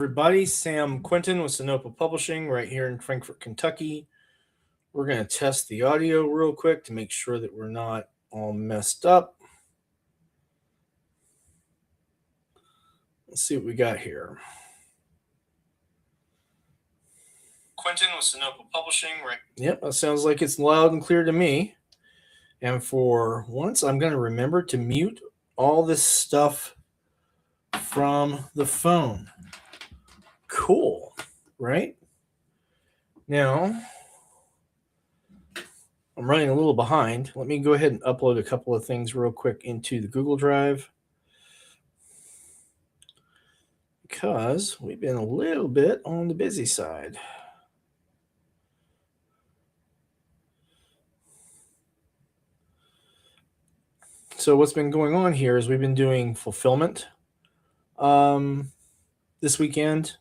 Everybody, Sam Quinton with Sinopa Publishing right here in Frankfort, Kentucky. We're going to test the audio real quick to make sure that we're not all messed up. Let's see what we got here. Quinton with Sinopa Publishing, right? Yep, that sounds like it's loud and clear to me. And for once, I'm going to remember to mute all this stuff from the phone. Cool, right? Now, I'm running a little behind. Let me go ahead and upload a couple of things real quick into the Google Drive, because we've been a little bit on the busy side. So what's been going on here is we've been doing fulfillment this weekend,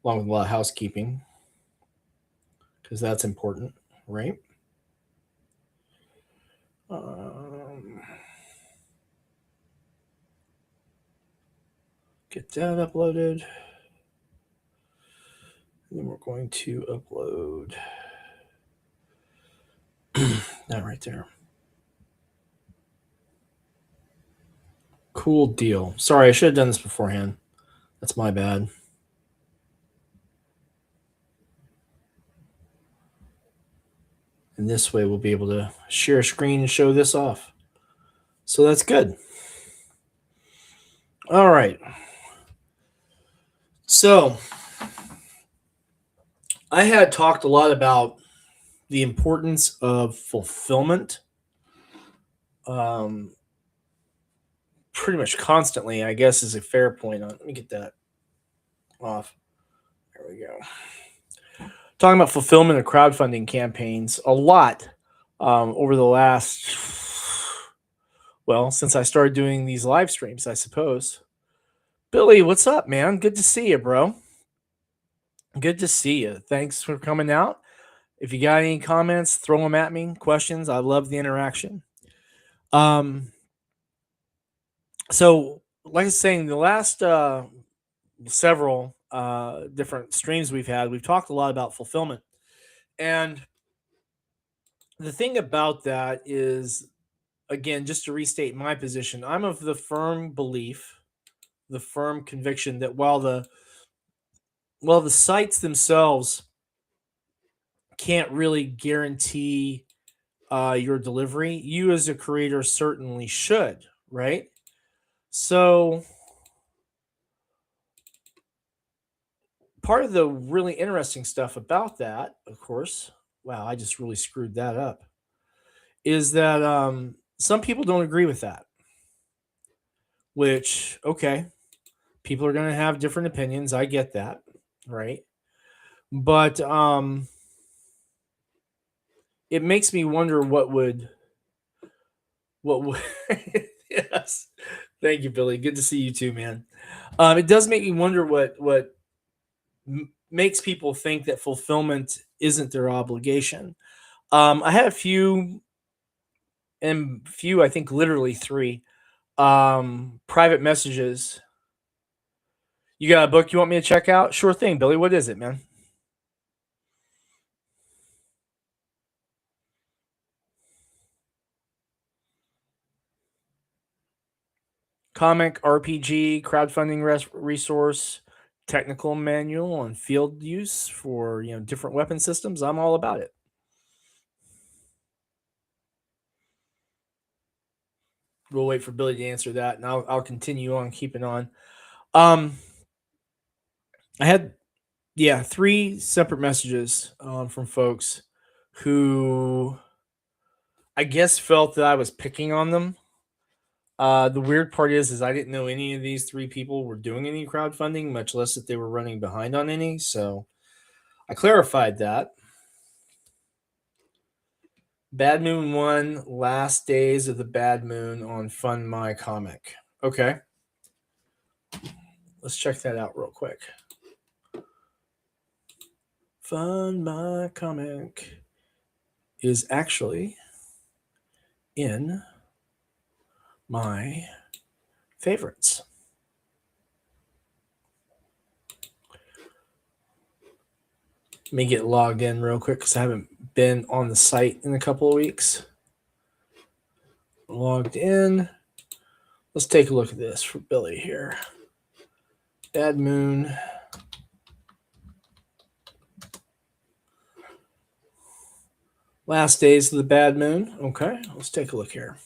along with a lot of housekeeping, because that's important, right? Get that uploaded. And then we're going to upload that right there. Cool deal. Sorry, I should have done this beforehand. That's my bad. And this way we'll be able to share a screen and show this off. So that's good. All right. So I had talked a lot about the importance of fulfillment pretty much constantly, I guess, is a fair point on. Let me get that off. There we go. Talking about fulfillment of crowdfunding campaigns a lot over the last, well, since I started doing these live streams, I suppose. Billy, what's up, man? Good to see you, bro. Good to see you. Thanks for coming out. If you got any comments, throw them at me. Questions. I love the interaction. So, like I was saying, the last several different streams we've had, we've talked a lot about fulfillment. And the thing about that is, again, just to restate my position, I'm of the firm belief, the firm conviction that while the sites themselves can't really guarantee your delivery, you as a creator certainly should, right? So part of the really interesting stuff about that, of course, wow, I just really screwed that up, is that some people don't agree with that. Which, okay, people are going to have different opinions. I get that, right? But it makes me wonder what would yes. Thank you, Billy. Good to see you too, man. It does make me wonder what makes people think that fulfillment isn't their obligation. I had a few, I think literally three, private messages. You got a book you want me to check out? Sure thing, Billy. What is it, man? Comic, RPG, crowdfunding resource, technical manual on field use for different weapon systems. I'm all about it. We'll wait for Billy to answer that, and I'll continue on keeping on. I had three separate messages from folks who I guess felt that I was picking on them. The weird part is I didn't know any of these three people were doing any crowdfunding, much less that they were running behind on any. So I clarified that. Bad Moon 1, last days of the Bad Moon on Fund My Comic. Okay. Let's check that out real quick. Fund My Comic is actually in my favorites. Let me get logged in real quick because I haven't been on the site in a couple of weeks. Logged in. Let's take a look at this for Billy here. Bad Moon. Last days of the Bad Moon. Okay, let's take a look here.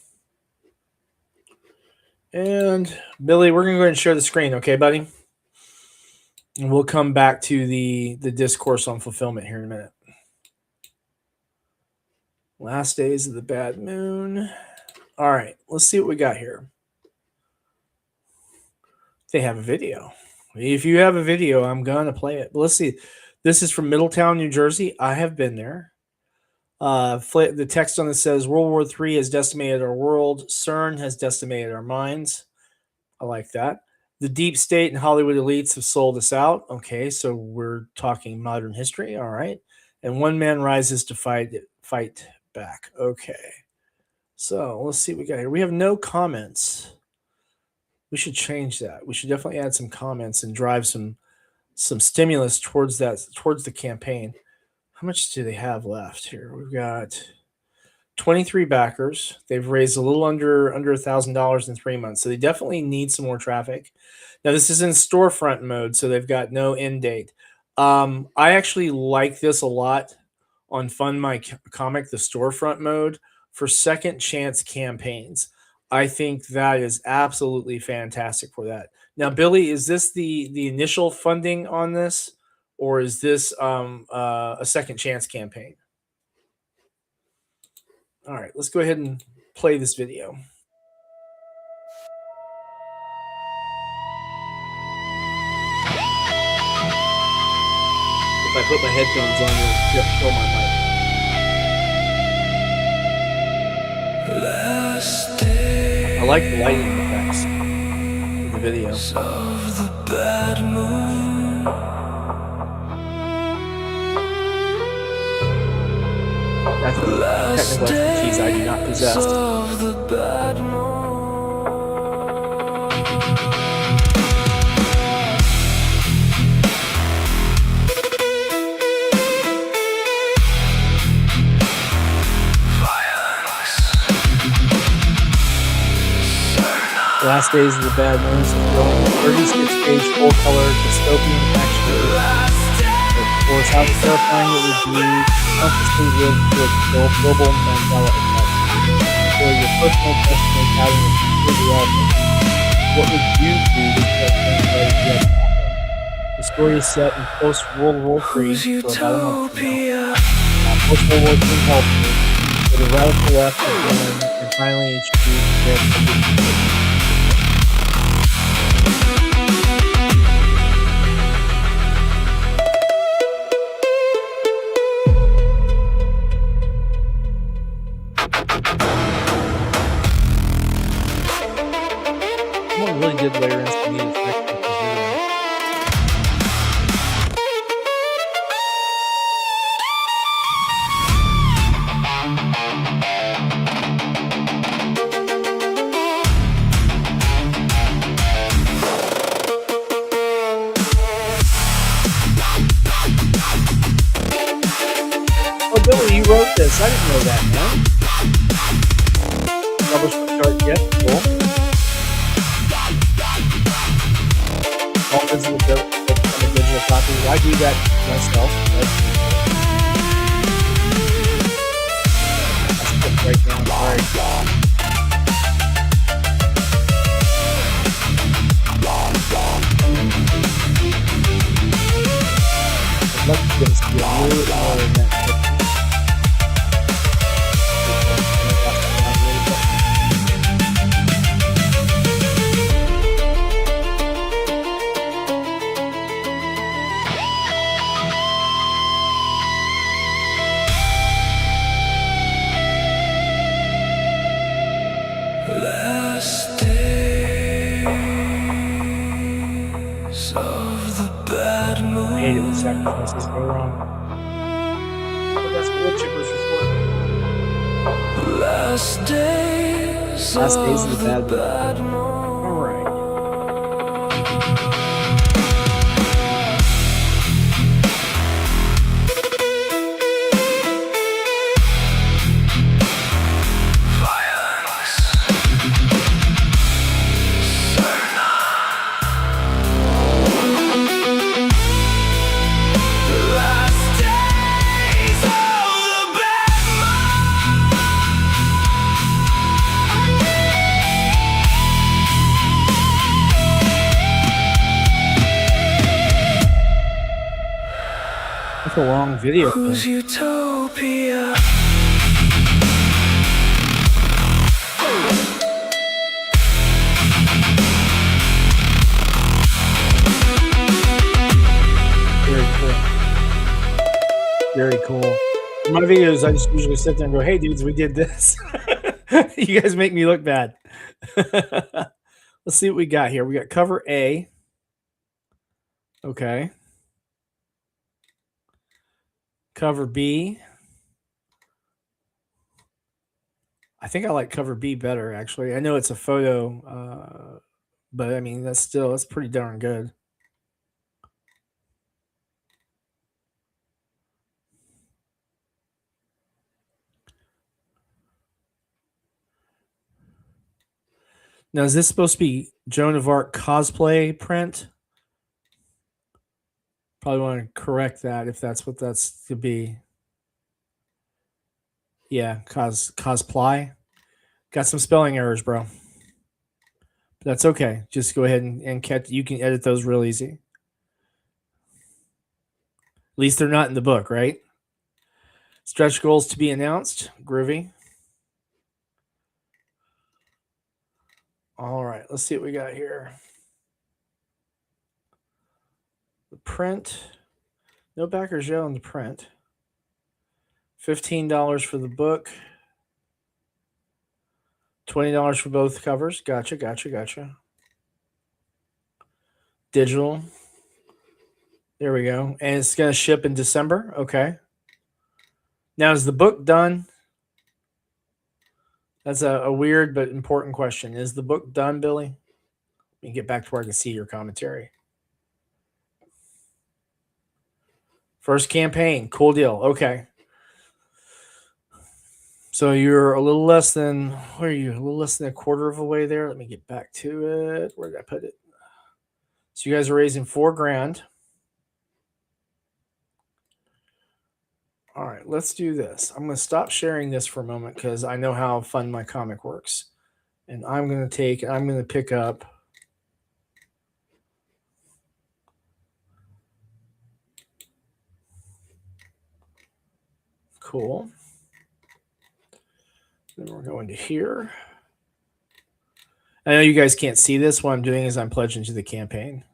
And Billy, we're going to go ahead and share the screen, okay, buddy? And we'll come back to the discourse on fulfillment here in a minute. Last days of the Bad Moon. All right, let's see what we got here. They have a video. If you have a video, I'm going to play it. But let's see. This is from Middletown, New Jersey. I have been there. The text on this says, World War III has decimated our world. CERN has decimated our minds. I like that. The deep state and Hollywood elites have sold us out. Okay, so we're talking modern history. All right. And one man rises to fight back. Okay. So let's see what we got here. We have no comments. We should change that. We should definitely add some comments and drive some stimulus towards the campaign. How much do they have left here? We've got 23 backers. They've raised a little under $1,000 in 3 months. So they definitely need some more traffic. Now this is in storefront mode, so they've got no end date. I actually like this a lot on Fund My Comic, the storefront mode for second chance campaigns. I think that is absolutely fantastic for that. Now, Billy, is this the initial funding on this, or is this a second chance campaign? All right, let's go ahead and play this video. If I put my headphones on, you'll kill my mic. I like the lighting effects in the video. That's technical expertise I do not possess. Last days of the Bad Moon is going 36-page full-color dystopian action. Of course, how terrifying it would be consciously live through a global Mandela effect. For your personal question of having a completely relevant, what would you do to get things ready to happen? The story is set in post-World War III, so about a month from now. Post-World War II helped me, with a radical left of women and finally achieved their really did layer in some neat effects with this video. Oh, Billy, you wrote this. I didn't know that, man. Published by Chart Yet. Cool. All visible on the digital copy. I do that myself. That's put right down. Sorry. I'd like to get us to be a little bit more in that. I hate it when sacrifices go wrong. But that's what woodchippers are for. Last days of the Bad Moon. Alright. That's a long video. Whose utopia? Very cool. Very cool. In my videos, I just usually sit there and go, "Hey, dudes, we did this." You guys make me look bad. Let's see what we got here. We got cover A. Okay. Cover B. I think I like cover B better, actually. I know it's a photo, but I mean, that's pretty darn good. Now, is this supposed to be Joan of Arc cosplay print? Probably want to correct that if that's what that's to be. Yeah, cosplay. Got some spelling errors, bro. But that's okay. Just go ahead and catch. You can edit those real easy. At least they're not in the book, right? Stretch goals to be announced. Groovy. All right, let's see what we got here. The print. No backers yet on the print. $15 for the book. $20 for both covers. Gotcha. Digital. There we go. And it's going to ship in December. Okay. Now, is the book done? That's a weird but important question. Is the book done, Billy? Let me get back to where I can see your commentary. First campaign. Cool deal. Okay. So you're a little less than, where are you? A little less than a quarter of a way there. Let me get back to it. Where did I put it? So you guys are raising $4,000. All right, let's do this. I'm going to stop sharing this for a moment because I know how Fund My Comic works. And I'm going to pick up cool. Then we're going to here. I know you guys can't see this. What I'm doing is I'm pledging to the campaign.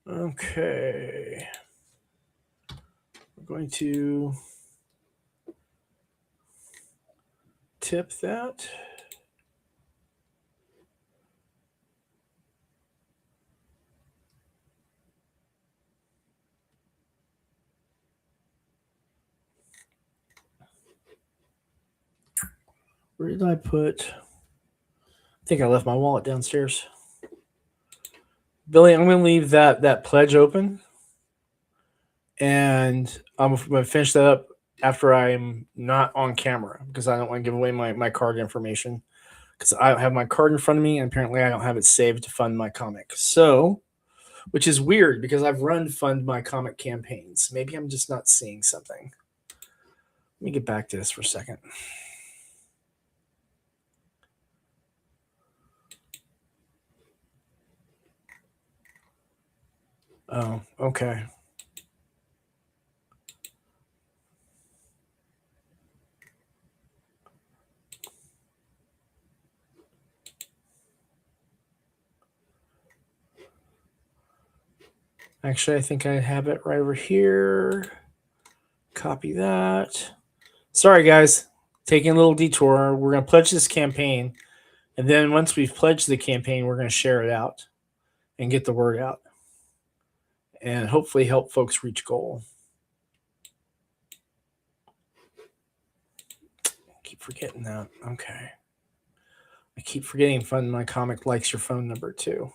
Okay. We're going to tip that. Where did I put? I think I left my wallet downstairs. Billy, I'm going to leave that pledge open, and I'm going to finish that up after I'm not on camera because I don't want to give away my card information because I have my card in front of me and apparently I don't have it saved to Fund My Comic. So, which is weird because I've run Fund My Comic campaigns. Maybe I'm just not seeing something. Let me get back to this for a second. Oh, okay. Actually, I think I have it right over here. Copy that. Sorry, guys. Taking a little detour. We're going to pledge this campaign. And then once we've pledged the campaign, we're going to share it out and get the word out. And hopefully help folks reach goal. I keep forgetting that. Okay. I keep forgetting Fund My Comic likes your phone number too.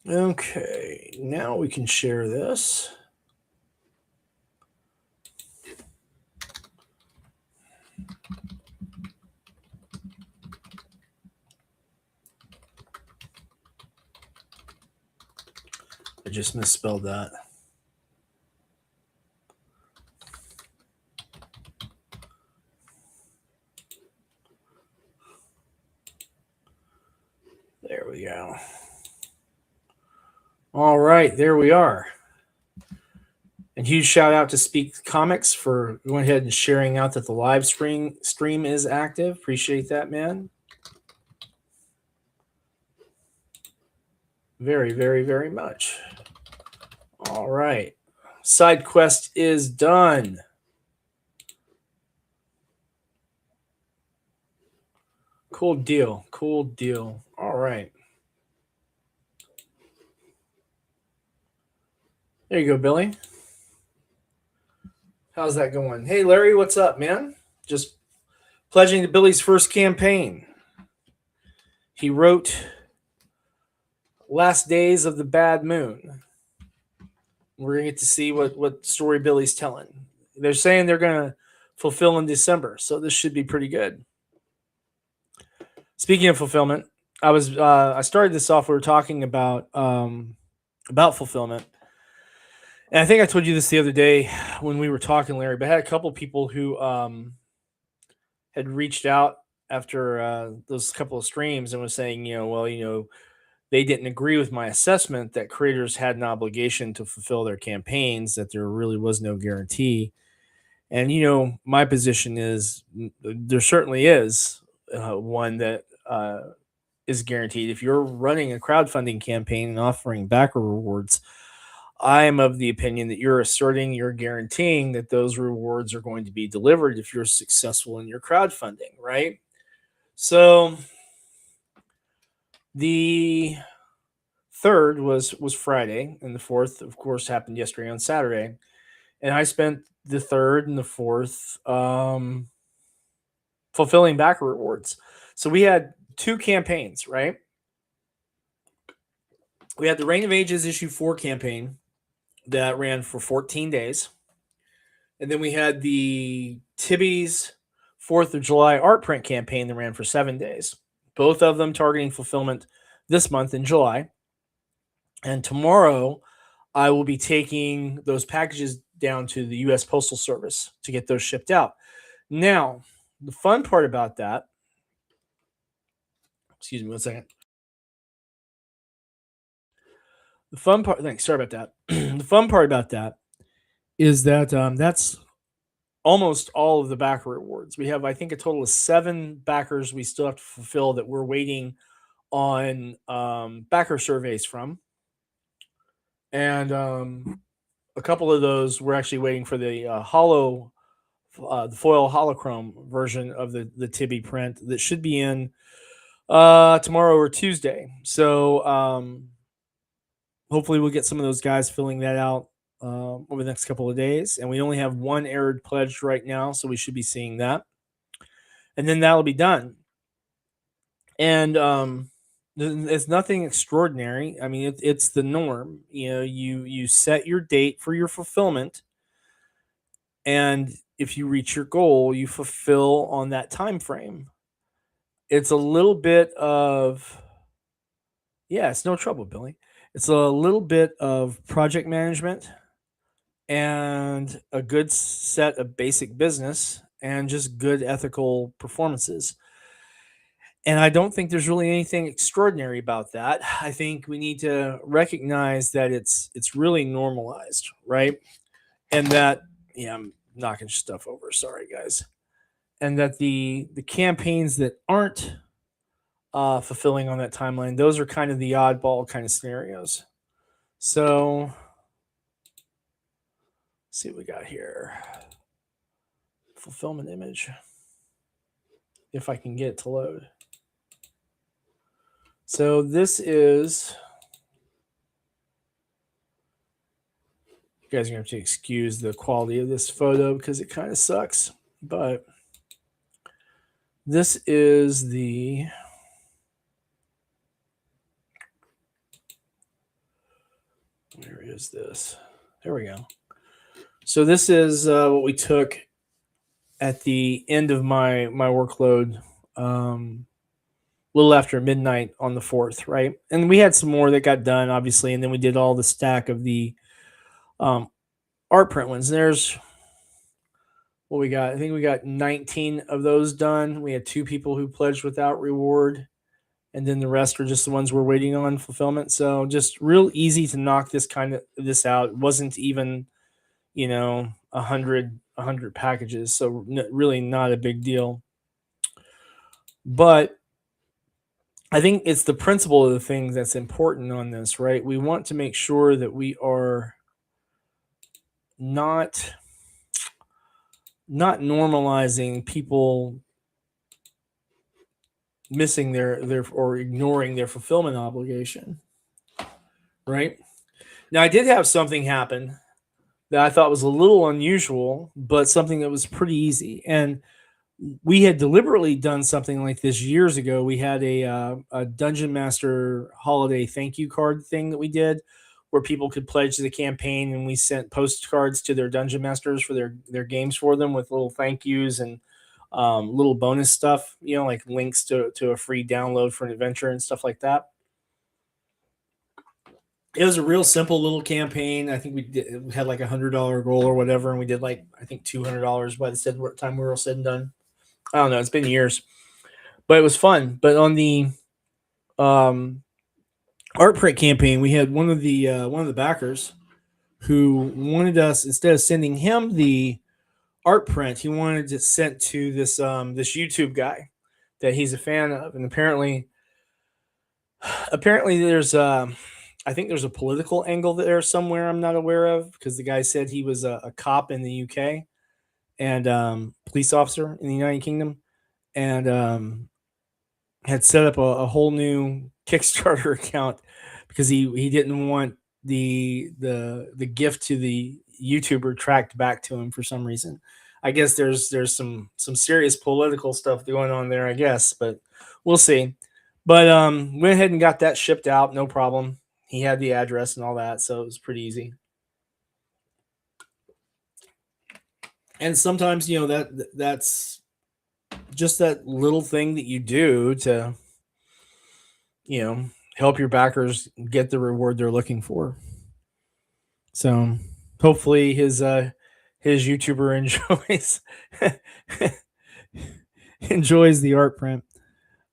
Okay, now we can share this. I just misspelled that. There we go. All right, there we are. And huge shout out to Speak Comics for going ahead and sharing out that the live stream is active. Appreciate that, man. Very, very, very much. All right. Side quest is done. Cool deal. Cool deal. All right. There you go, Billy. How's that going? Hey, Larry, what's up, man? Just pledging to Billy's first campaign. He wrote Last Days of the Bad Moon. We're going to get to see what story Billy's telling. They're saying they're going to fulfill in December, so this should be pretty good. Speaking of fulfillment, I started this off. We were talking about fulfillment. And I think I told you this the other day when we were talking, Larry, but I had a couple people who had reached out after those couple of streams and was saying, they didn't agree with my assessment that creators had an obligation to fulfill their campaigns, that there really was no guarantee. And, my position is there certainly is one that is guaranteed. If you're running a crowdfunding campaign and offering backer rewards, I am of the opinion that you're asserting, you're guaranteeing that those rewards are going to be delivered if you're successful in your crowdfunding, right? So the third was Friday, and the fourth, of course, happened yesterday on Saturday. And I spent the third and the fourth fulfilling backer rewards. So we had two campaigns, right? We had the Reign of Ages issue 4 campaign that ran for 14 days. And then we had the Tibby's 4th of July art print campaign that ran for 7 days. Both of them targeting fulfillment this month in July. And tomorrow, I will be taking those packages down to the U.S. Postal Service to get those shipped out. Now, the fun part about that, excuse me 1 second. The fun part, thanks, sorry about that. The fun part about that is that that's almost all of the backer rewards. We have, I think, a total of 7 backers we still have to fulfill that we're waiting on backer surveys from. And a couple of those we're actually waiting for the the foil holochrome version of the Tibby print that should be in tomorrow or Tuesday. So hopefully we'll get some of those guys filling that out over the next couple of days. And we only have 1 aired pledged right now, so we should be seeing that. And then that'll be done. And it's nothing extraordinary. I mean, it's the norm. You set your date for your fulfillment, and if you reach your goal, you fulfill on that time frame. It's a little bit of, it's no trouble, Billy. It's a little bit of project management and a good set of basic business and just good ethical performances. And I don't think there's really anything extraordinary about that. I think we need to recognize that it's really normalized, right? And that, I'm knocking stuff over. Sorry, guys. And that the campaigns that aren't fulfilling on that timeline, those are kind of the oddball kind of scenarios. So let's see what we got here. Fulfillment image. If I can get it to load. So this is, you guys are going to have to excuse the quality of this photo because it kind of sucks, but this is the, where is this? There we go. So this is what we took at the end of my workload little after midnight on the 4th, right? And we had some more that got done, obviously, and then we did all the stack of the um, art print ones. There's what we got. I think we got 19 of those done. We had 2 people who pledged without reward, and then the rest were just the ones we're waiting on fulfillment. So just real easy to knock this out. It wasn't even, a hundred packages, so really not a big deal. But I think it's the principle of the things that's important on this, right? We want to make sure that we are not normalizing people missing their or ignoring their fulfillment obligation, right? Now I did have something happen that I thought was a little unusual, but something that was pretty easy. And we had deliberately done something like this years ago. We had a Dungeon Master holiday thank you card thing that we did, where people could pledge to the campaign, and we sent postcards to their Dungeon Masters for their games for them with little thank yous and little bonus stuff, like links to a free download for an adventure and stuff like that. It was a real simple little campaign. I think we had like $100 goal or whatever, and we did like I think $200 by the time we were all said and done. I don't know. It's been years, but it was fun. But on the art print campaign, we had one of the backers who wanted us, instead of sending him the art print, he wanted it sent to this YouTube guy that he's a fan of, and apparently there's I think there's a political angle there somewhere I'm not aware of, because the guy said he was a cop in the UK and police officer in the United Kingdom, and had set up a whole new Kickstarter account because he didn't want the gift to the YouTuber tracked back to him for some reason. I guess there's some serious political stuff going on there, I guess, but we'll see. But went ahead and got that shipped out, no problem. He had the address and all that, so it was pretty easy. And sometimes, that's just that little thing that you do to, help your backers get the reward they're looking for. So hopefully his YouTuber enjoys the art print.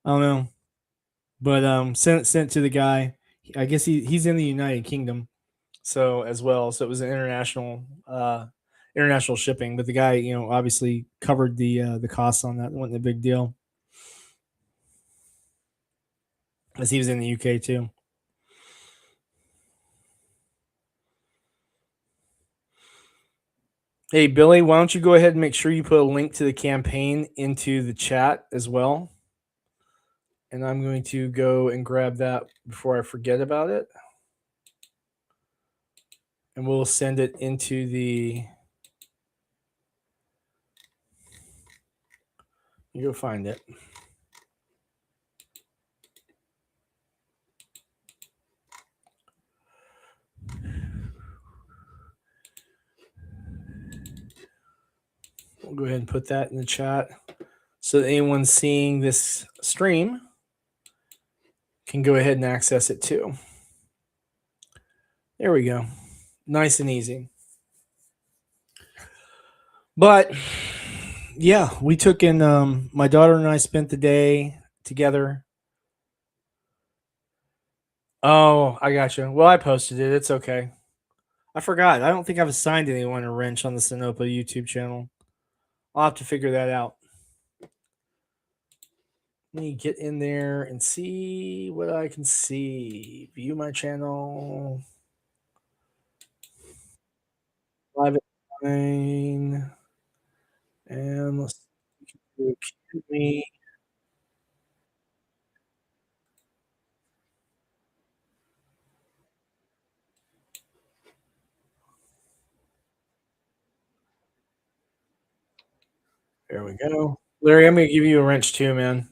I don't know, but sent to the guy. I guess he's in the United Kingdom, so as well. So it was an international shipping, but the guy, obviously covered the costs on that. It wasn't a big deal, as he was in the UK too. Hey, Billy, why don't you go ahead and make sure you put a link to the campaign into the chat as well? And I'm going to go and grab that before I forget about it. And we'll send it into the... You go find it. We'll go ahead and put that in the chat so that anyone seeing this stream can go ahead and access it too. There we go. Nice and easy. But yeah, we took in, my daughter and I spent the day together. Oh, I gotcha. Well, I posted it. It's okay. I forgot. I don't think I've assigned anyone a wrench on the Sinopa YouTube channel. I'll have to figure that out. Let me get in there and see what I can see. View my channel. Live line. And let's do me. There we go. Larry, I'm going to give you a wrench too, man.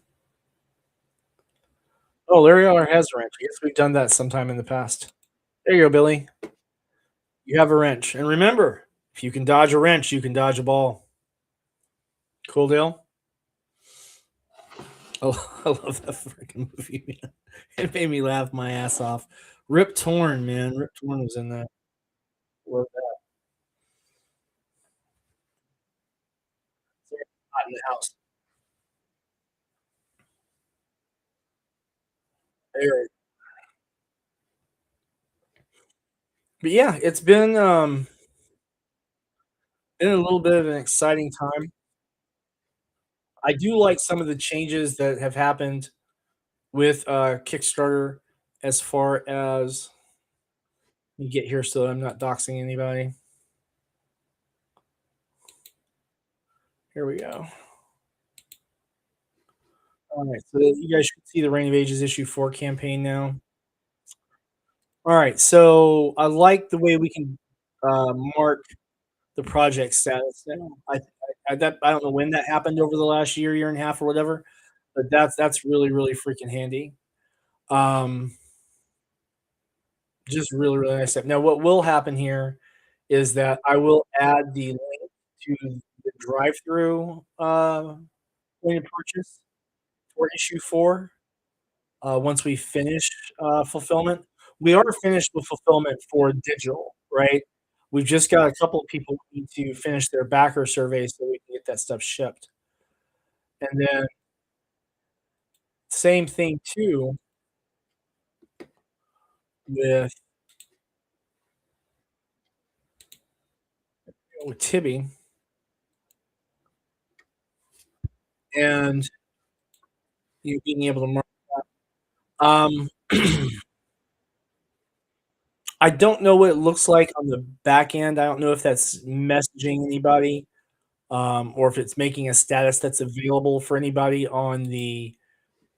Oh, Larry R has a wrench. I guess we've done that sometime in the past. There you go, Billy. You have a wrench. And remember, if you can dodge a wrench, you can dodge a ball. Cool deal? I love that freaking movie, man. It made me laugh my ass off. Rip Torn, man. Rip Torn was in that. Love that. Hot in the house. Very. But yeah, it's been a little bit of an exciting time. I do like some of the changes that have happened with Kickstarter as far as you get here so I'm not doxing anybody. Here we go. All right, so you guys should see the Reign of Ages issue 4 campaign now. All right, so I like the way we can mark the project status now. I don't know when that happened over the last year, year and a half, or whatever, but that's really really freaking handy. Um, just really really nice stuff. Now, what will happen here is that I will add the link to the drive-through point of purchase for issue 4 once we finish fulfillment. We are finished with fulfillment for digital, right? We've just got a couple of people who need to finish their backer survey so we can get that stuff shipped. And then same thing too with Tibby and you being able to mark. Um, I don't know what it looks like on the back end. I don't know if that's messaging anybody, or if it's making a status that's available for anybody on the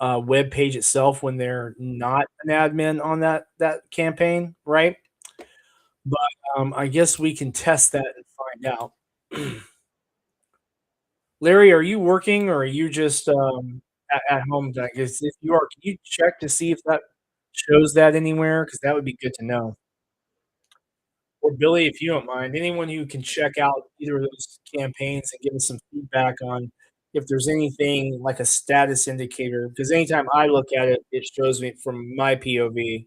web page itself when they're not an admin on that campaign, right? But I guess we can test that and find out. Larry, are you working or are you just at home? I guess if you are, can you check to see if that shows that anywhere? Because that would be good to know. Or Billy, if you don't mind, anyone who can check out either of those campaigns and give us some feedback on if there's anything like a status indicator. Because anytime I look at it, it shows me from my POV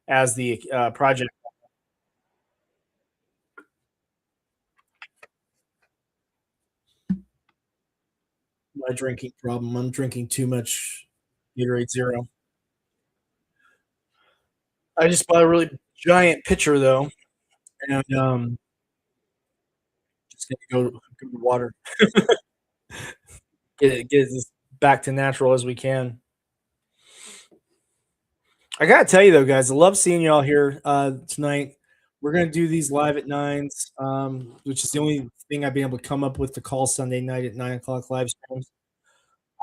as the project. My drinking problem. I'm drinking too much Gatorade Zero. I just bought a really giant pitcher though, and just gonna go to water, get it as back to natural as we can. I gotta tell you though, guys, I love seeing y'all here tonight. We're gonna do these live at nines, which is the only thing I've been able to come up with to call Sunday night at 9 o'clock live streams.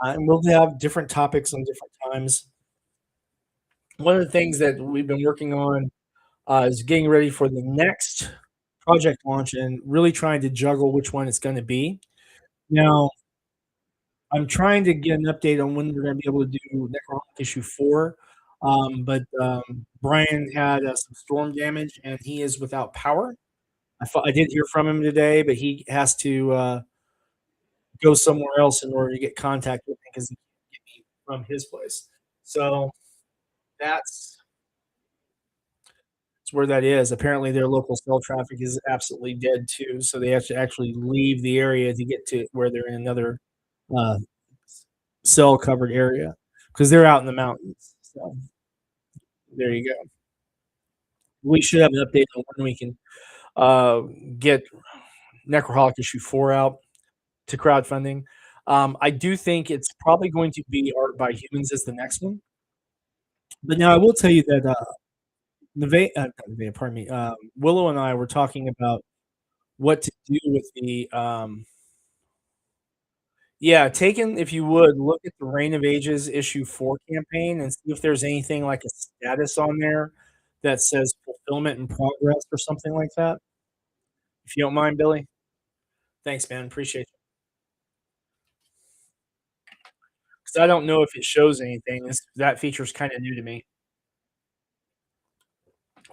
And we'll have different topics on different times. One of the things that we've been working on is getting ready for the next project launch and really trying to juggle which one it's going to be. Now, I'm trying to get an update on when we're going to be able to do Necroholic issue 4. But Brian had some storm damage and he is without power. I did hear from him today, but he has to go somewhere else in order to get contact with me because he can't get me from his place. So that's where that is. Apparently, their local cell traffic is absolutely dead too, so they have to actually leave the area to get to where they're in another uh, cell covered area because they're out in the mountains. So there you go. We should have an update on when we can uh, get Necroholic issue 4 out to crowdfunding. I do think it's probably going to be Art by Humans as the next one. But now I will tell you that pardon me, Willow and I were talking about what to do with the yeah, taken if you would look at the Reign of Ages issue 4 campaign and see if there's anything like a status on there that says fulfillment in progress or something like that. If you don't mind, Billy. Thanks, man. Appreciate it. Because I don't know if it shows anything. That feature is kind of new to me.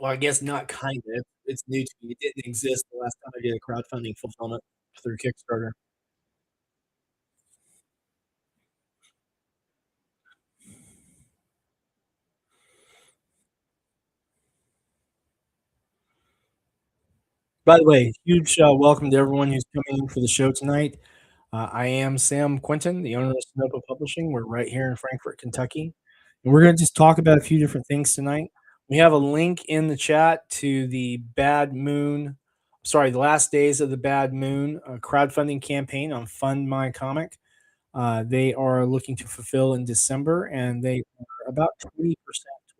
Well, I guess not kind of. It's new to me. It didn't exist the last time I did a crowdfunding fulfillment through Kickstarter. By the way, huge welcome to everyone who's coming in for the show tonight. I am Sam Quinton, the owner of Sunoco Publishing. We're right here in Frankfort, Kentucky. And we're going to just talk about a few different things tonight. We have a link in the chat to the the last days of the Bad Moon crowdfunding campaign on Fund My Comic. They are looking to fulfill in December, and they are about 20%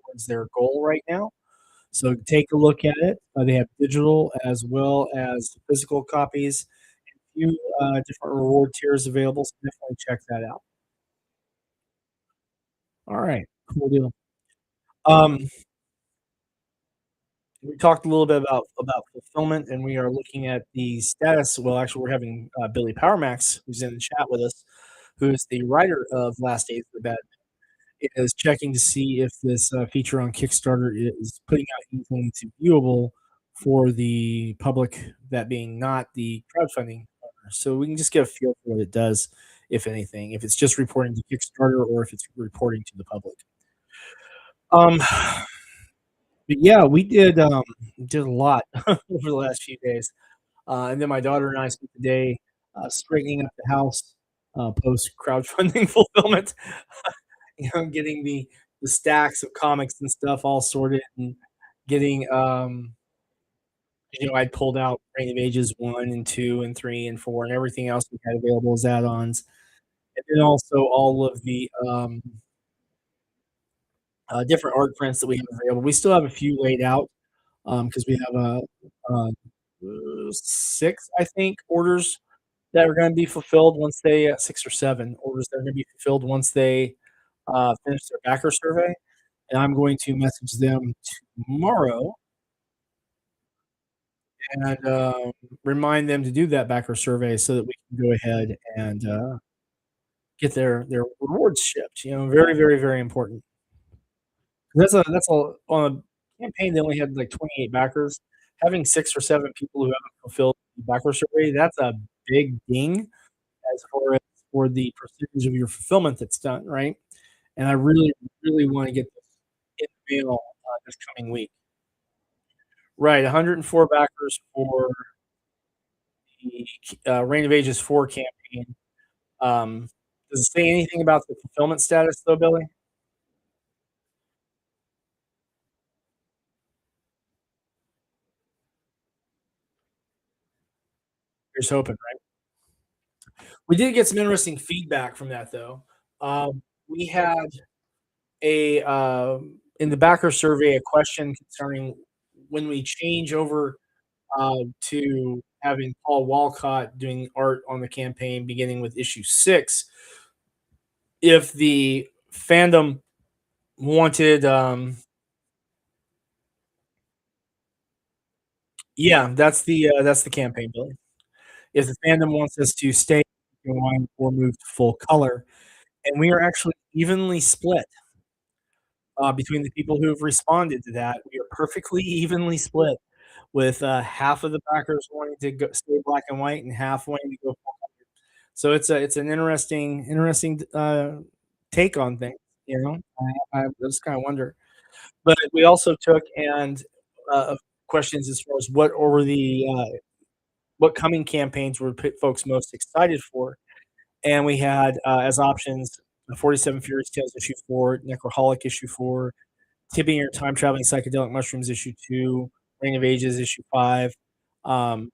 towards their goal right now. So take a look at it. They have digital as well as physical copies. A few different reward tiers available, so definitely check that out. All right, cool deal. Um, we talked a little bit about fulfillment, and we are looking at the status. Well, actually, we're having Billy Powermax, who's in the chat with us, who is the writer of Last Days of the Bad, is checking to see if this feature on Kickstarter is putting out anything to viewable for the public, that being not the crowdfunding partner. So we can just get a feel for what it does, if anything, if it's just reporting to Kickstarter or if it's reporting to the public. Um, but yeah, we did a lot over the last few days, and then my daughter and I spent the day straightening up the house post crowdfunding fulfillment. Getting the stacks of comics and stuff all sorted, and getting I pulled out Reign of Ages 1 and 2 and 3 and 4 and everything else we had available as add-ons. And then also all of the different art prints that we have available. We still have a few laid out because we have uh, 6, I think, orders that are going to be fulfilled once they 6 or 7 orders that are going to be fulfilled once they finish their backer survey. And I'm going to message them tomorrow and remind them to do that backer survey so that we can go ahead and get their rewards shipped. Very, very, very important. That's a on a campaign that only had like 28 backers. Having 6 or 7 people who haven't fulfilled the backer survey, that's a big ding as far as for the percentage of your fulfillment that's done, right? And I really, really want to get this in the mail this coming week. Right, 104 backers for the Reign of Ages 4 campaign. Does it say anything about the fulfillment status, though, Billy? Here's hoping, right? We did get some interesting feedback from that, though. We had in the backer survey a question concerning when we change over to having Paul Walcott doing art on the campaign beginning with issue 6, if the fandom wanted yeah, that's the campaign, Billy. If the fandom wants us to stay on or move to full color, and we are actually evenly split between the people who have responded to that. We are perfectly evenly split, with half of the backers wanting to stay black and white and half wanting to go full color. So it's an interesting take on things. I just kind of wonder. But we also took and questions as far as what coming campaigns were folks most excited for, and we had as options 47 Furious Tales issue 4, Necroholic issue 4, Tipping Your Time Traveling Psychedelic Mushrooms issue 2, Reign of Ages issue 5, um,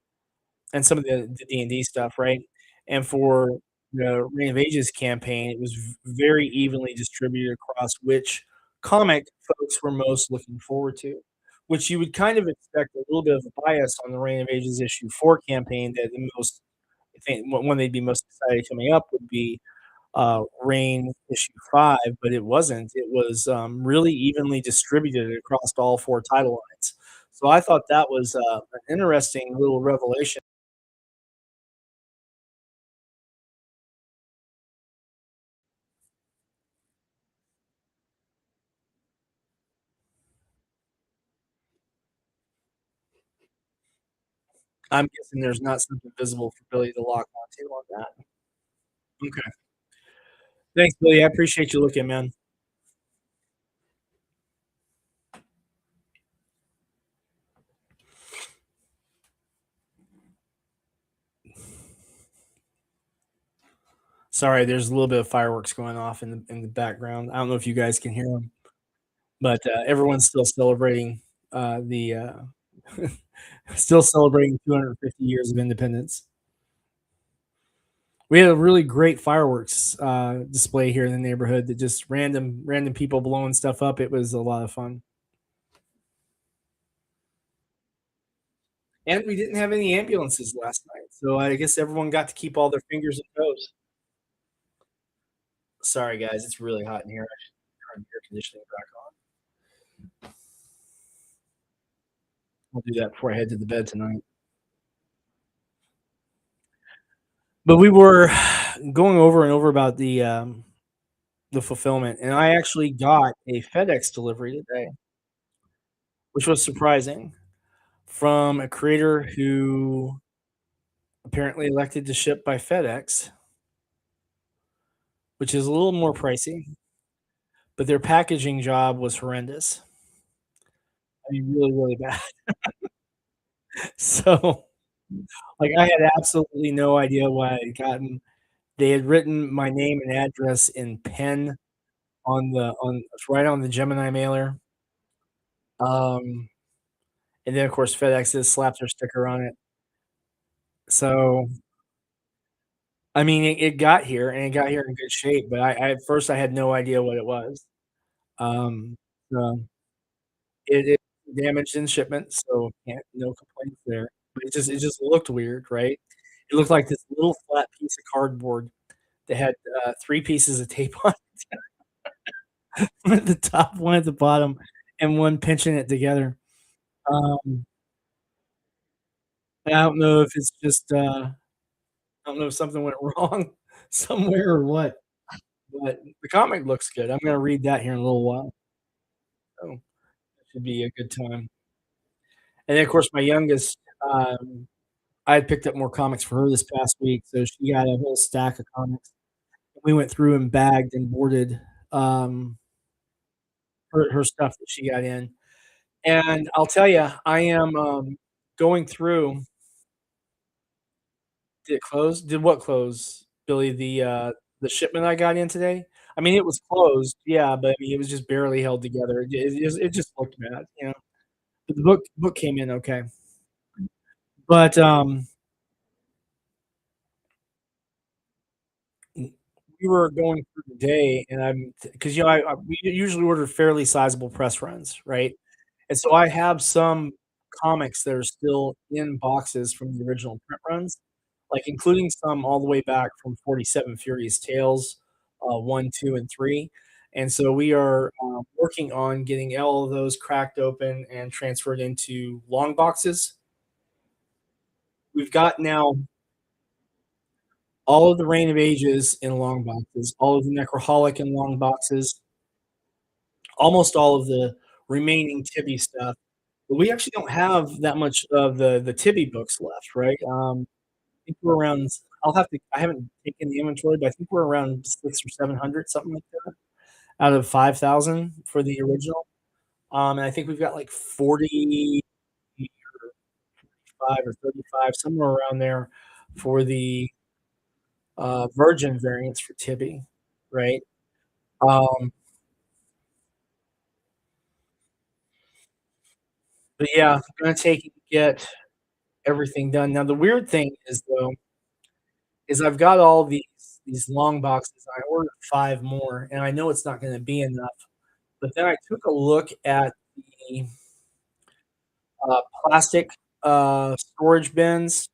and some of the D&D stuff, right? And for the Reign of Ages campaign, it was very evenly distributed across which comic folks were most looking forward to, which you would kind of expect a little bit of a bias on the Reign of Ages issue 4 campaign, that the most I think one they'd be most excited coming up would be Reign issue 5, but it wasn't. It was really evenly distributed across all 4 title lines. So I thought that was an interesting little revelation. I'm guessing there's not something visible for Billy to lock onto on that. Okay. Thanks, Billy. I appreciate you looking, man. Sorry, there's a little bit of fireworks going off in the background. I don't know if you guys can hear them, but everyone's still celebrating the still celebrating 250 years of independence. We had a really great fireworks display here in the neighborhood that just random people blowing stuff up. It was a lot of fun. And we didn't have any ambulances last night, so I guess everyone got to keep all their fingers and toes. Sorry, guys, it's really hot in here. I should turn the air conditioning back on. I'll do that before I head to the bed tonight. But we were going over and over about the fulfillment, and I actually got a FedEx delivery today, which was surprising from a creator who apparently elected to ship by FedEx, which is a little more pricey, but their packaging job was horrendous. I mean, really, really bad. So, like, I had absolutely no idea what I had gotten. They had written my name and address in pen on right on the Gemini mailer. Um, and then, of course, FedEx just slapped their sticker on it. So, I mean, it got here, and it got here in good shape, but I at first, I had no idea what it was. So it damaged in shipment, so can't no complaints there. But it just looked weird, right? It looked like this little flat piece of cardboard that had, 3 pieces of tape on it, one at the top, one at the bottom, and one pinching it together. Um, I don't know if it's just, I don't know if something went wrong somewhere or what, but the comic looks good. I'm gonna read that here in a little while, so that should be a good time. And then, of course, my youngest, I had picked up more comics for her this past week, so she got a whole stack of comics. We went through and bagged and boarded, um, her stuff that she got in. And I'll tell you, I am, going through. Did it close? Did what close, Billy? The shipment I got in today? I mean, it was closed, yeah, but I mean, it was just barely held together. It just looked bad, you know? But the book came in okay. But, we were going through the day, and I'm because we usually order fairly sizable press runs, right? And so I have some comics that are still in boxes from the original print runs, like, including some all the way back from 47 Furious Tales, 1, 2, and 3, and so we are, working on getting all of those cracked open and transferred into long boxes. We've got now all of the Reign of Ages in long boxes, all of the Necroholic in long boxes, almost all of the remaining Tibby stuff, but we actually don't have that much of the Tibby books left, right? I think we're around I haven't taken the inventory, but I think we're around 6 or 700, something like that, out of 5,000 for the original. And I think we've got, like, 40 or 45 or 35, somewhere around there for the, Virgin variants for Tibby, right? Um, but yeah, I'm gonna take and get everything done. Now the weird thing is, though, is I've got all these long boxes. I ordered 5 more, and I know it's not gonna be enough. But then I took a look at the, plastic, storage bins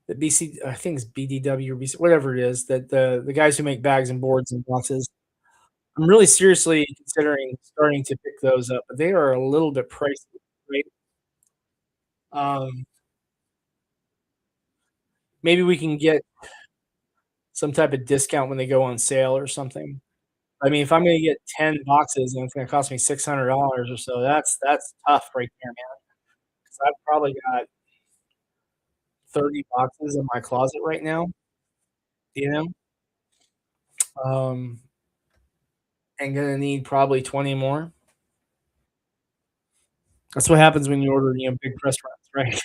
that BC I think it's BDW or BC whatever it is, that the guys who make bags and boards and boxes. I'm really seriously considering starting to pick those up, but they are a little bit pricey, right? Um, maybe we can get some type of discount when they go on sale or something. I mean, if I'm gonna get 10 boxes and it's gonna cost me $600 or so, that's tough right there, man. 'Cause I've probably got 30 boxes in my closet right now, you know? Um, and gonna need probably 20 more. That's what happens when you order, big press runs, right?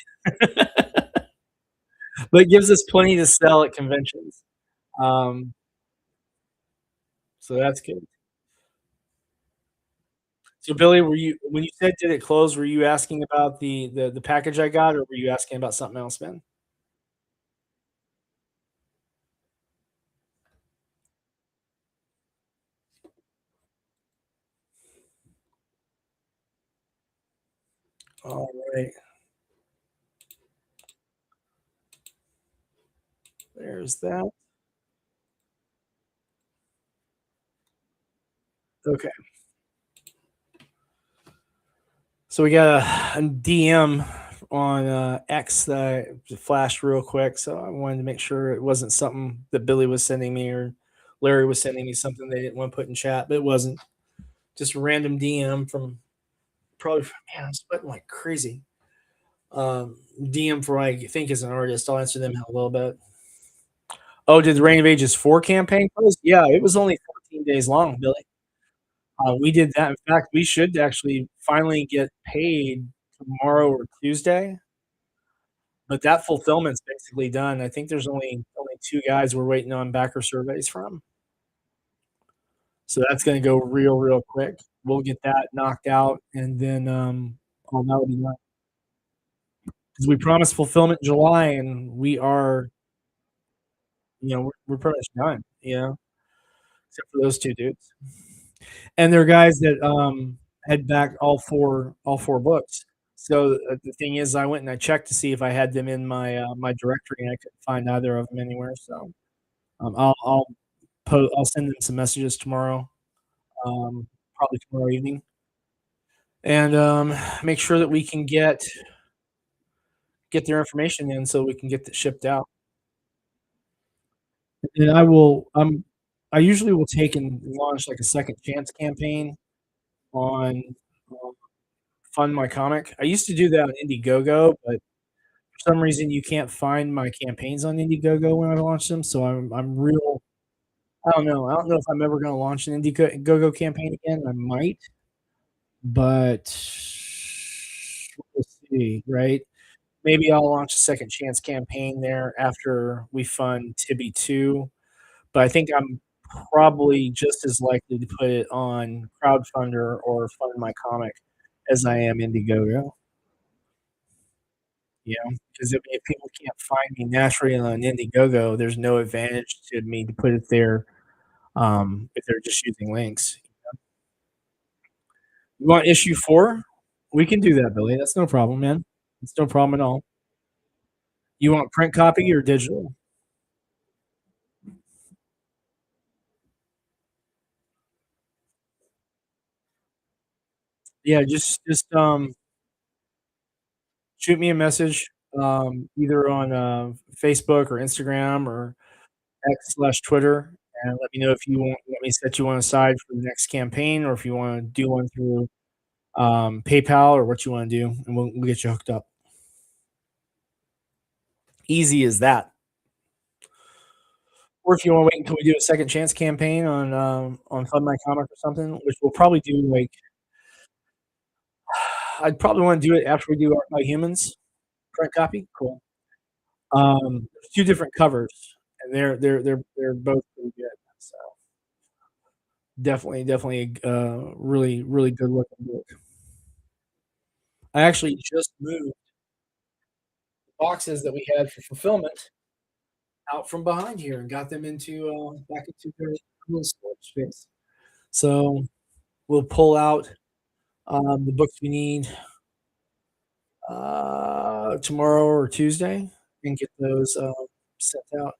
But it gives us plenty to sell at conventions. Um So that's good. So Billy, were you when you said did it close, were you asking about the package I got, or were you asking about something else, man? All right. There's that. Okay. So we got a DM on X that flashed real quick. So I wanted to make sure it wasn't something that Billy was sending me or Larry was sending me something they didn't want to put in chat, but it wasn't. Just a random DM from probably man, I'm sweating like crazy. DM for I think is an artist. I'll answer them in a little bit. Oh, did the Reign of Ages 4 campaign close? Yeah, it was only 14 days long, Billy. We did that. In fact, we should actually finally get paid tomorrow or Tuesday. But that fulfillment's basically done. I think there's only 2 guys we're waiting on backer surveys from. So that's gonna go real quick. We'll get that knocked out, and then, all that'll be done. 'Cause we promised fulfillment in July, and we are, we're pretty much done, except for those 2 dudes. And they're guys that, had backed all 4 books. So, the thing is I went and I checked to see if I had them in my directory, and I couldn't find either of them anywhere, so, I'll send them some messages tomorrow, probably tomorrow evening, and, make sure that we can get their information in so we can get it shipped out. And I usually will take and launch, like, a second chance campaign on, um, Fund My Comic. I used to do that on Indiegogo, but for some reason, you can't find my campaigns on Indiegogo when I launch them, so I'm real I don't know. I don't know if I'm ever gonna launch an Indiegogo campaign again. I might, but we'll see, right? Maybe I'll launch a second chance campaign there after we fund Tibby 2, but I think I'm probably just as likely to put it on Crowdfunder or Fund My Comic as I am Indiegogo, because if people can't find me naturally on Indiegogo, there's no advantage to me to put it there, if they're just using links. You want issue 4? We can do that, Billy. That's no problem, man. It's no problem at all. You want print copy or digital? Yeah, just shoot me a message, either on, Facebook or Instagram or X/Twitter, and let me know if you want me to set you one aside for the next campaign or if you wanna do one through, PayPal or what you wanna do, and we'll get you hooked up. Easy as that. Or if you wanna wait until we do a second chance campaign on Fund My Comic or something, which we'll probably do, like I'd probably wanna do it after we do Art by Humans print copy. Cool. There's 2 different covers, and they're both pretty good, so definitely, really good looking book. I actually just moved the boxes that we had for fulfillment out from behind here and got them into, back into their little storage space. So, we'll pull out, the books we need, tomorrow or Tuesday and get those, sent out.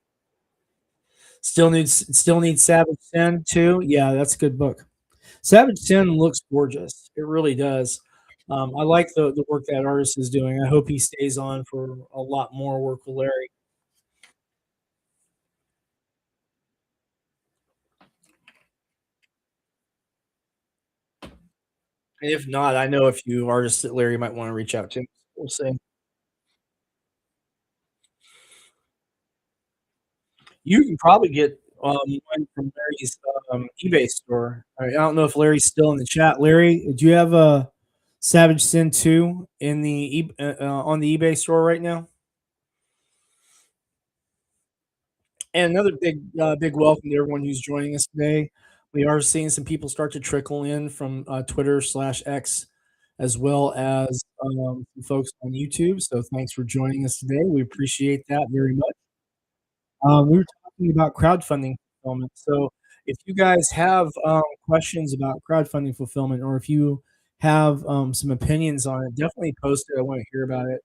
Still needs Savage Sin too? Yeah, that's a good book. Savage Sin looks gorgeous. It really does. I like the work that artist is doing. I hope he stays on for a lot more work with Larry. And if not, I know a few artists that Larry might wanna reach out to. We'll see. You can probably get, one from Larry's, eBay store. I don't know if Larry's still in the chat. Larry, do you have a Savage Sin 2 in the on the eBay store right now? And another big welcome to everyone who's joining us today. We are seeing some people start to trickle in from Twitter/X, as well as some folks on YouTube. So thanks for joining us today. We appreciate that very much. We were talking about crowdfunding fulfillment. So if you guys have questions about crowdfunding fulfillment, or if you have some opinions on it, definitely post it. I want to hear about it.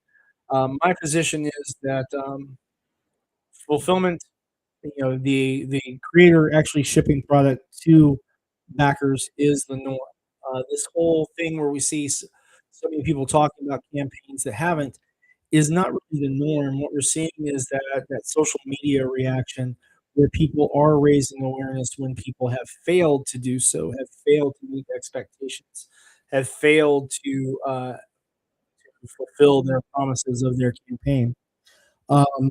My position is that fulfillment, the creator actually shipping product to backers is the norm. This whole thing where we see so many people talking about campaigns that haven't is not really the norm. What we're seeing is that social media reaction where people are raising awareness when people have failed to do so, have failed to meet expectations, have failed to fulfill their promises of their campaign. Um,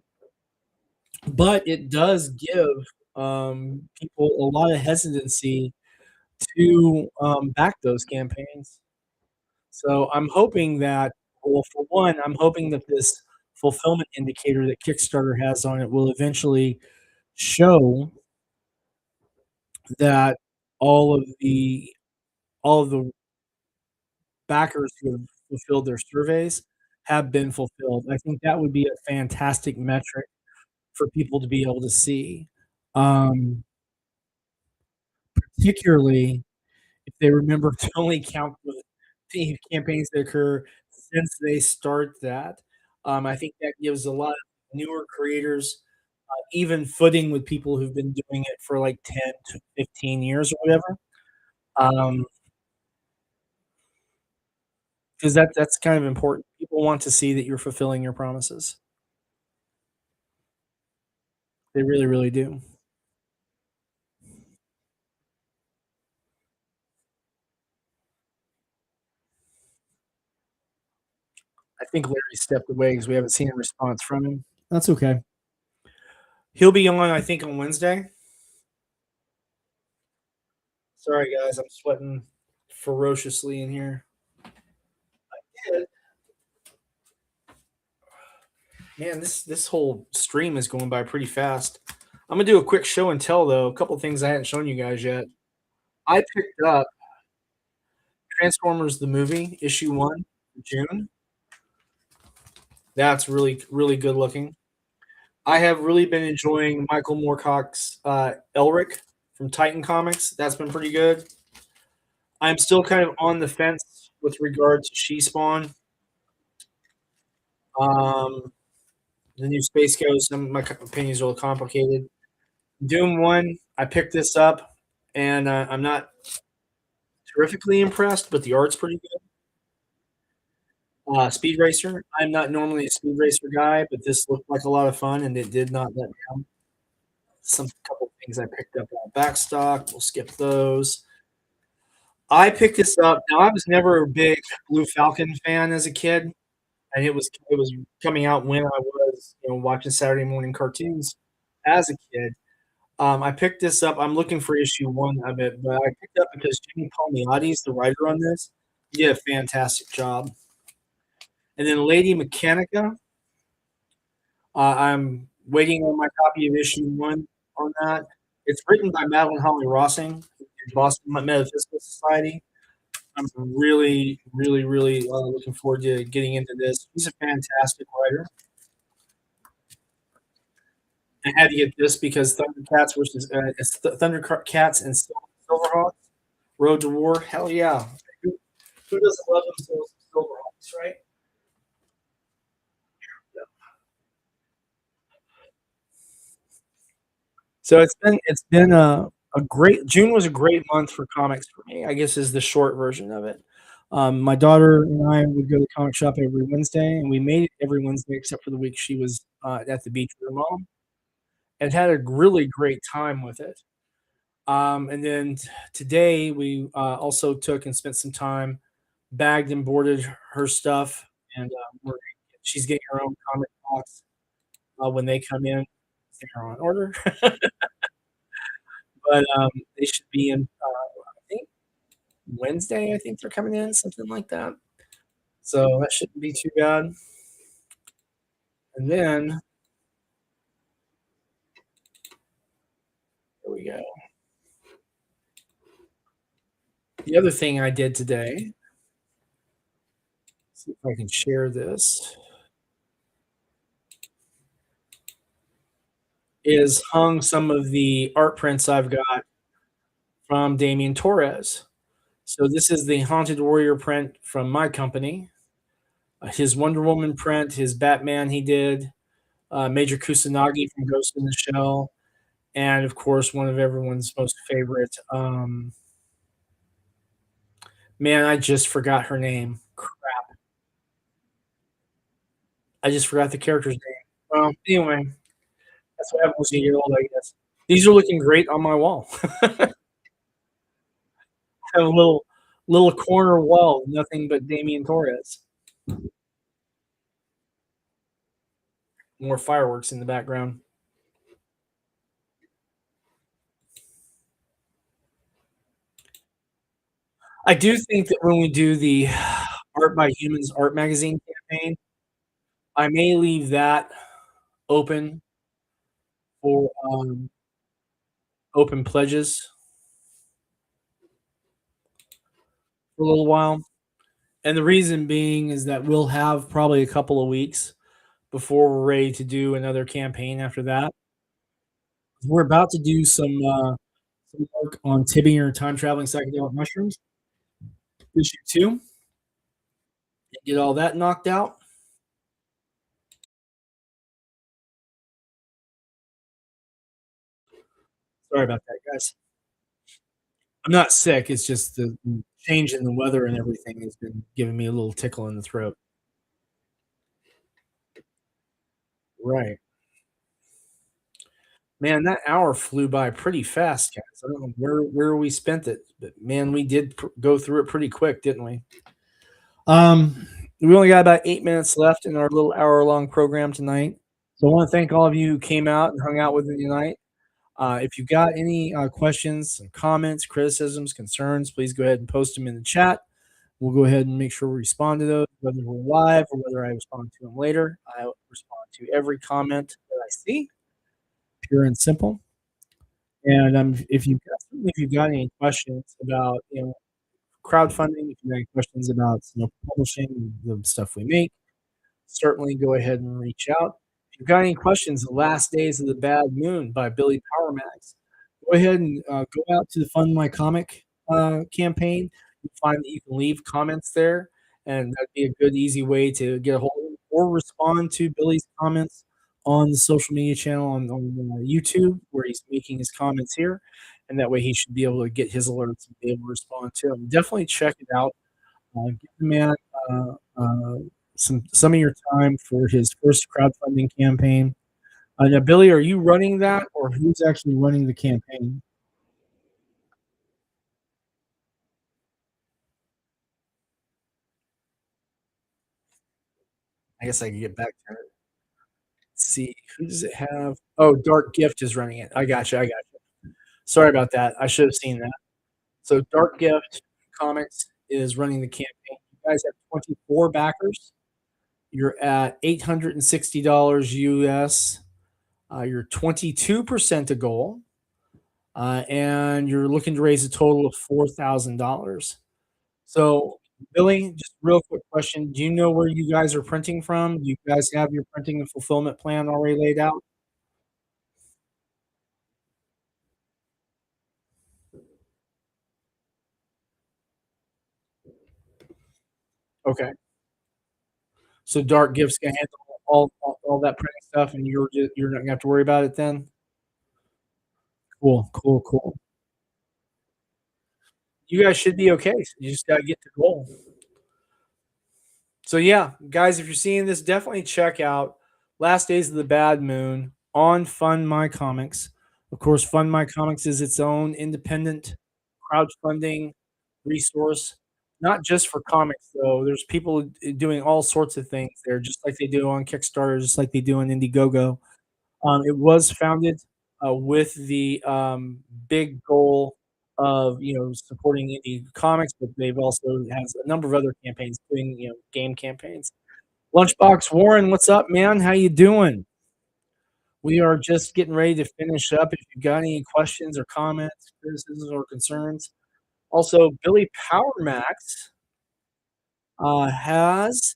but it does give people a lot of hesitancy to back those campaigns. So I'm hoping that, well, for one, I'm hoping that this fulfillment indicator that Kickstarter has on it will eventually show that all of the all of the backers who have fulfilled their surveys have been fulfilled. I think that would be a fantastic metric for people to be able to see, um, particularly if they remember to only count the campaigns that occur since they start that. I think that gives a lot of newer creators even footing with people who've been doing it for like 10 to 15 years or whatever. Um, because that's kind of important. People want to see that you're fulfilling your promises. They really, really do. I think Larry stepped away because we haven't seen a response from him. That's okay. He'll be on, I think, on Wednesday. Sorry, guys, I'm sweating ferociously in here. Yeah. Man, this whole stream is going by pretty fast. I'm gonna do a quick show and tell though. A couple things I hadn't shown you guys yet. I picked up Transformers the movie issue 1 in June. That's really really good looking. I have really been enjoying Michael Moorcock's Elric from Titan Comics. That's been pretty good. I'm still kind of on the fence with regards to She Spawn. Um, the new Space Ghost. My opinions are a little complicated. Doom 1, I picked this up, and I'm not terrifically impressed, but the art's pretty good. Speed Racer. I'm not normally a Speed Racer guy, but this looked like a lot of fun, and it did not let me down. Some couple things I picked up on Backstock. We'll skip those. I picked this up. Now I was never a big Blue Falcon fan as a kid, and it was coming out when I was watching Saturday morning cartoons as a kid. I picked this up. I'm looking for issue 1 of it, but I picked it up because Jimmy Palmiotti is the writer on this. He did a fantastic job. And then Lady Mechanica, I'm waiting on my copy of issue 1 on that. It's written by Madeline Holly Rossing, Boston Metaphysical Society. I'm really, really, really looking forward to getting into this. He's a fantastic writer. I had to get this because Thundercats versus Thundercats and Silverhawks Road to War. Hell yeah! Who doesn't love themselves Silverhawks, right? So it's been a great June was a great month for comics for me. I guess is the short version of it. My daughter and I would go to the comic shop every Wednesday, and we made it every Wednesday except for the week she was at the beach with her mom, and had a really great time with it. And then today we also took and spent some time, bagged and boarded her stuff, and she's getting her own comic box when they come in. They're on order, but they should be in. I think Wednesday. I think they're coming in, something like that. So that shouldn't be too bad. And then here we go. The other thing I did today, see if I can share this, is hung some of the art prints I've got from Damien Torres. So this is the Haunted Warrior print from my company. His Wonder Woman print, his Batman he did, Major Kusanagi from Ghost in the Shell, and of course one of everyone's most favorite. Man, I just forgot her name. I just forgot the character's name. Well, anyway, that's what happens when you get old, I guess. These are looking great on my wall. Have a little corner wall, nothing but Damien Torres. More fireworks in the background. I do think that when we do the Art by Humans art magazine campaign, I may leave that open for open pledges for a little while. And the reason being is that we'll have probably a couple of weeks before we're ready to do another campaign after that. We're about to do some work on Tibby or time traveling psychedelic mushrooms, issue two, and get all that knocked out. Sorry about that, guys. I'm not sick. It's just the change in the weather and everything has been giving me a little tickle in the throat. Right. Man, that hour flew by pretty fast, guys. I don't know where we spent it, but man, we did go through it pretty quick, didn't we? We only got about 8 minutes left in our little hour-long program tonight. So I want to thank all of you who came out and hung out with me tonight. If you've got any questions, comments, criticisms, concerns, please go ahead and post them in the chat. We'll go ahead and make sure we respond to those, whether we're live or whether I respond to them later. I respond to every comment that I see, pure and simple. And if you've got any questions about crowdfunding, if you have any questions about publishing the stuff we make, certainly go ahead and reach out. If you've got any questions, The Last Days of the Bad Moon by Billy Powermax, go ahead and go out to the Fund My Comic campaign. You'll find that you can leave comments there, and that'd be a good, easy way to get a hold of him or respond to Billy's comments on the social media channel on YouTube, where he's making his comments here, and that way he should be able to get his alerts and be able to respond to them. Definitely check it out. Give the man some of your time for his first crowdfunding campaign. Now, Billy, are you running that, or who's actually running the campaign? I guess I can get back to it. Let's see, who does it have? Oh, Dark Gift is running it. I got you. Sorry about that. I should have seen that. So Dark Gift Comics is running the campaign. You guys have 24 backers. You're at $860 US. You're 22% a goal, and you're looking to raise a total of $4,000. So, Billy, just real quick question: do you know where you guys are printing from? Do you guys have your printing and fulfillment plan already laid out? Okay. So Dark Gifts can handle all that printing stuff, and you're not gonna have to worry about it then? Cool, cool, cool. You guys should be okay. So you just gotta get to goal. So yeah, guys, if you're seeing this, definitely check out Last Days of the Bad Moon on Fund My Comics. Of course, Fund My Comics is its own independent crowdfunding resource, not just for comics though. There's people doing all sorts of things there, just like they do on Kickstarter, just like they do on Indiegogo. It was founded with the big goal of supporting indie comics, but they've also has a number of other campaigns, doing game campaigns. Lunchbox Warren, what's up, man? How you doing? We are just getting ready to finish up. If you've got any questions or comments, criticisms, or concerns, Also, Billy Power Max has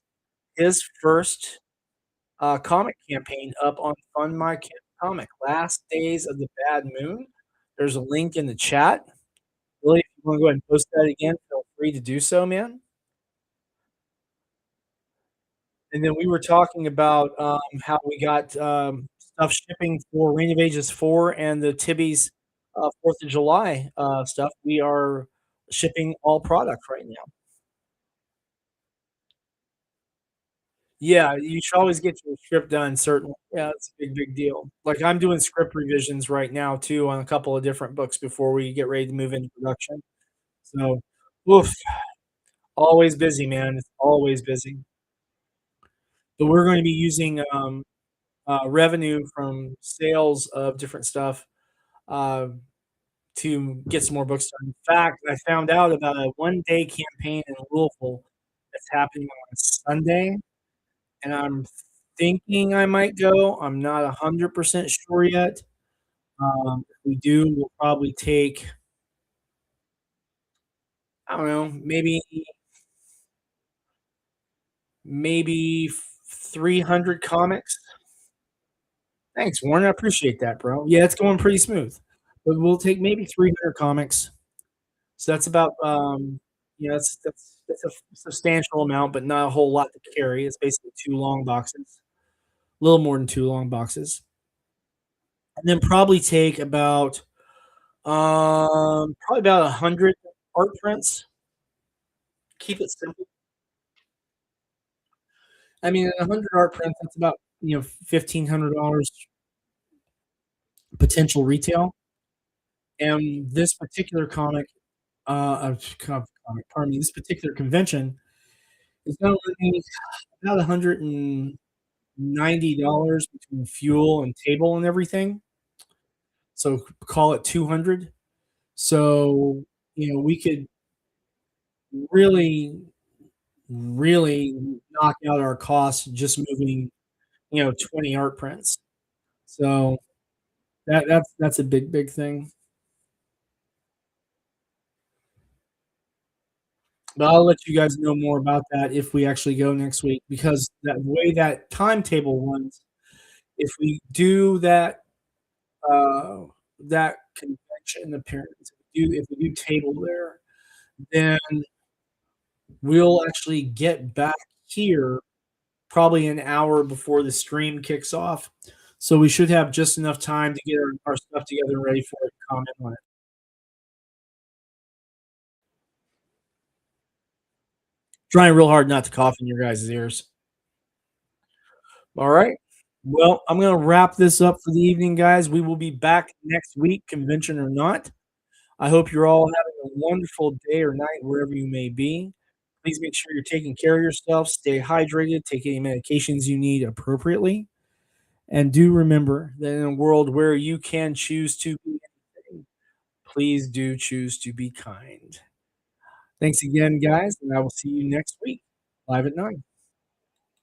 his first comic campaign up on Fund My Comic, Last Days of the Bad Moon. There's a link in the chat. Billy, if you want to go ahead and post that again, feel free to do so, man. And then we were talking about how we got stuff shipping for Reign of Ages 4 and the Tibby's 4th of July stuff. We are shipping all product right now. Yeah, you should always get your script done, certainly. Yeah, it's a big, big deal. Like, I'm doing script revisions right now too on a couple of different books before we get ready to move into production. So, oof, always busy, man. It's always busy. But we're going to be using revenue from sales of different stuff uh, to get some more books done. In fact, I found out about a one-day campaign in Louisville that's happening on Sunday, and I'm thinking I might go. I'm not 100% sure yet. If we do, we'll probably take, I don't know, maybe 300 comics. Thanks, Warren. I appreciate that, bro. Yeah, it's going pretty smooth. But we'll take maybe 300 comics. So that's about, that's a substantial amount, but not a whole lot to carry. It's basically 2 long boxes, a little more than 2 long boxes. And then probably take about, probably about 100 art prints. Keep it simple. I mean, 100 art prints, that's about, $1,500 potential retail. And this particular pardon me, this particular convention is gonna be about $190 between fuel and table and everything. So call it 200. So, we could really, really knock out our costs just moving, 20 art prints. So that's a big, big thing. But I'll let you guys know more about that if we actually go next week because that way that timetable runs, if we do uh, that convention appearance, if we do table there, then we'll actually get back here probably an hour before the stream kicks off. So we should have just enough time to get our stuff together and ready for it to comment on it. Trying real hard not to cough in your guys' ears. All right. Well, I'm going to wrap this up for the evening, guys. We will be back next week, convention or not. I hope you're all having a wonderful day or night wherever you may be. Please make sure you're taking care of yourself, stay hydrated, take any medications you need appropriately. And do remember that in a world where you can choose to be anything, please do choose to be kind. Thanks again, guys, and I will see you next week, live at 9.